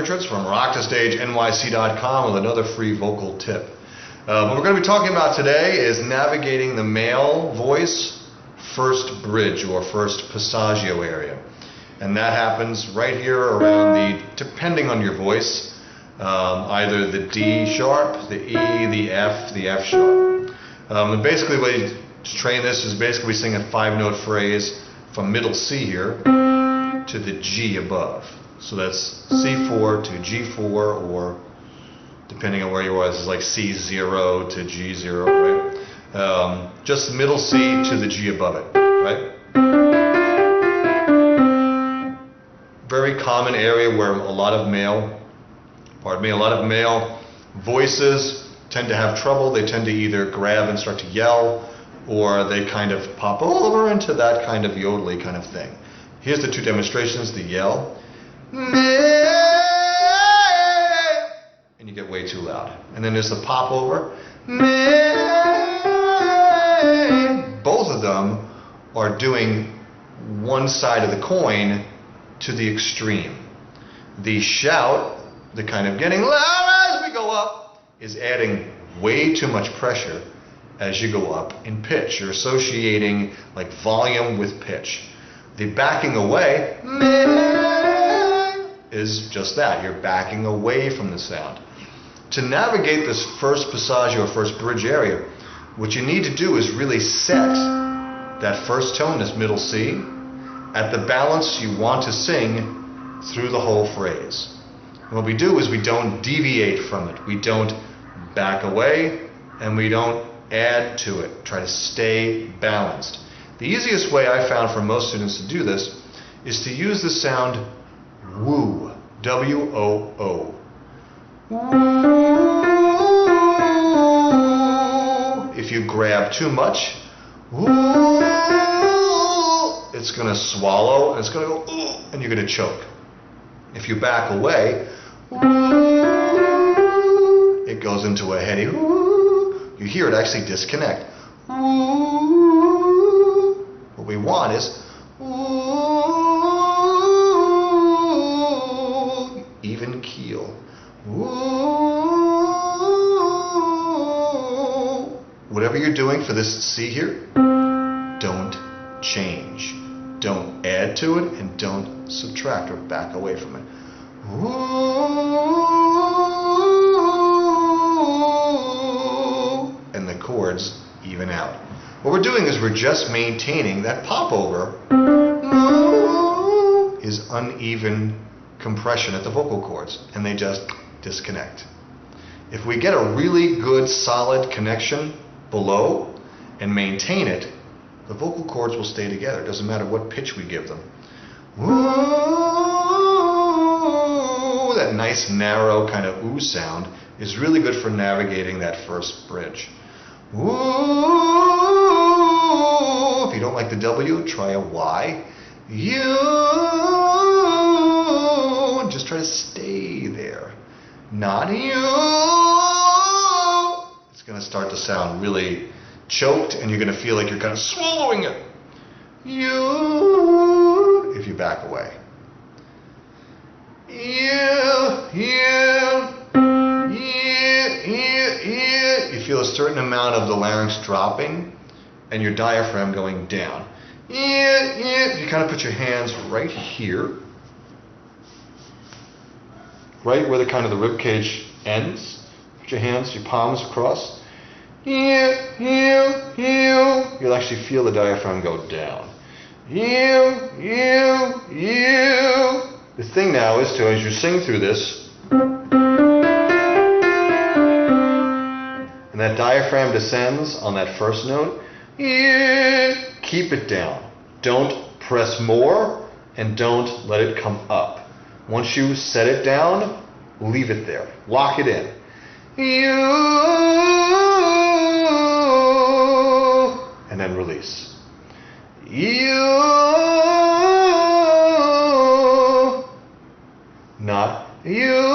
Richards from RockTheStageNYC.com with another free vocal tip. What we're going to be talking about today is navigating the male voice first bridge or first passaggio area. And that happens right here around depending on your voice, either the D sharp, the E, the F sharp. And basically the way to train this is basically we sing a 5-note phrase from middle C here to the G above. So that's C4 to G4, or depending on where you are, this is like C0 to G0, right? Just middle C to the G above it, right? Very common area where a lot of male voices tend to have trouble. They tend to either grab and start to yell, or they kind of pop over into that kind of yodely kind of thing. Here's the two demonstrations: the yell, and you get way too loud. And then there's the pop over. Both of them are doing one side of the coin to the extreme. The shout, the kind of getting louder as we go up, is adding way too much pressure as you go up in pitch. You're associating like volume with pitch. The backing away is just that. You're backing away from the sound. To navigate this first passaggio or first bridge area, what you need to do is really set that first tone, this middle C, at the balance you want to sing through the whole phrase. And what we do is we don't deviate from it. We don't back away, and we don't add to it. Try to stay balanced. The easiest way I found for most students to do this is to use the sound woo, W-O-O. If you grab too much, it's going to swallow and it's going to go, and you're going to choke. If you back away, it goes into a heady, you hear it actually disconnect. What we want is even keel. Whatever you're doing for this C here, don't change. Don't add to it and don't subtract or back away from it. And the chords even out. What we're doing is we're just maintaining that pop over is uneven compression at the vocal cords, and they just disconnect. If we get a really good solid connection below and maintain it, the vocal cords will stay together. It doesn't matter what pitch we give them. That nice narrow kind of ooh sound is really good for navigating that first bridge. If you don't like the W, try a Y. Just try to stay there. Not you. It's going to start to sound really choked, and you're going to feel like you're kind of swallowing it. If you back away. You feel a certain amount of the larynx dropping and your diaphragm going down. You kind of put your hands right here, right where the kind of the rib cage ends. Put your hands, your palms across. You'll actually feel the diaphragm go down. The thing now is to, as you sing through this, and that diaphragm descends on that first note, keep it down. Don't press more, and don't let it come up. Once you set it down, leave it there. Lock it in. And then release. Not you.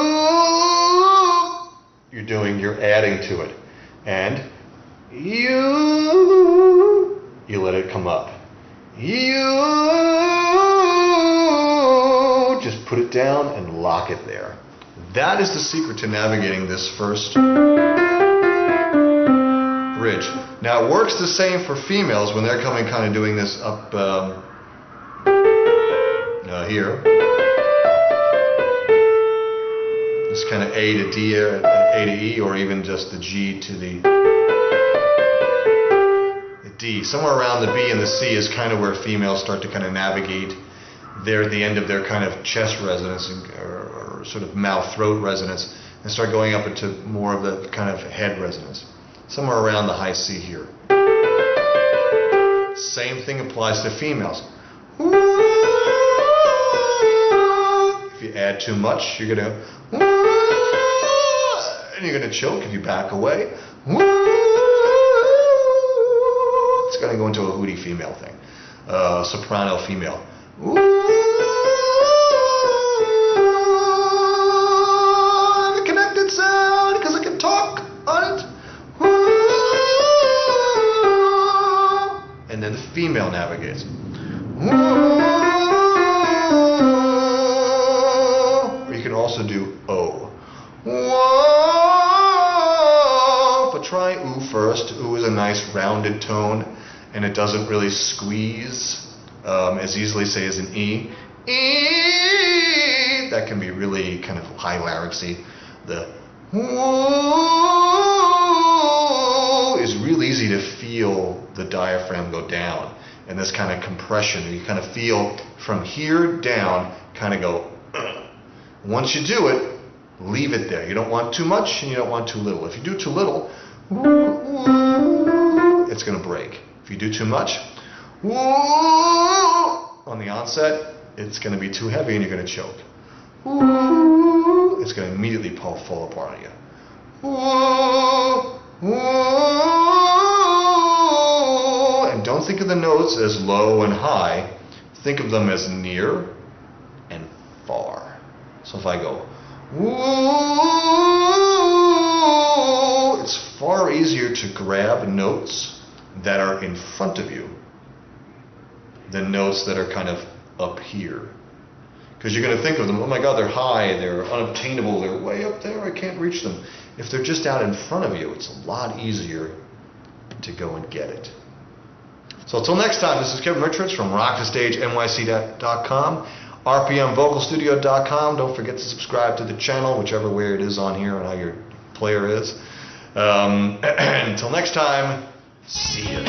You're adding to it. And you let it come up. Just put it down and lock it there. That is the secret to navigating this first bridge. Now it works the same for females when they're coming kind of doing this up here. This kind of A to D, A to E, or even just the G to the D. Somewhere around the B and the C is kind of where females start to kind of navigate. They're at the end of their kind of chest resonance or sort of mouth-throat resonance and start going up into more of the kind of head resonance. Somewhere around the high C here. Same thing applies to females. If you add too much, you're going to and you're going to choke if you back away. It's going to go into a hooty female thing. Soprano female. The connected sound because I can talk on it. And then the female navigates. Or you can also do O. But try oo first. Oo is a nice rounded tone, and it doesn't really squeeze as easily, say, as an E. E. That can be really kind of high larynxy. The is real easy to feel the diaphragm go down, and this kind of compression. You kind of feel from here down, kind of go. Once you do it, leave it there. You don't want too much and you don't want too little. If you do too little, it's going to break. If you do too much, on the onset, it's going to be too heavy and you're going to choke. It's going to immediately fall apart on you. And don't think of the notes as low and high. Think of them as near and far. So if I go, it's far easier to grab notes that are in front of you than notes that are kind of up here. Because you're going to think of them, oh my God, they're high, they're unobtainable, they're way up there, I can't reach them. If they're just out in front of you, it's a lot easier to go and get it. So until next time, this is Kevin Richards from rockthestagenyc.com, rpmvocalstudio.com. Don't forget to subscribe to the channel, whichever way it is on here and how your player is. Until next time, see you.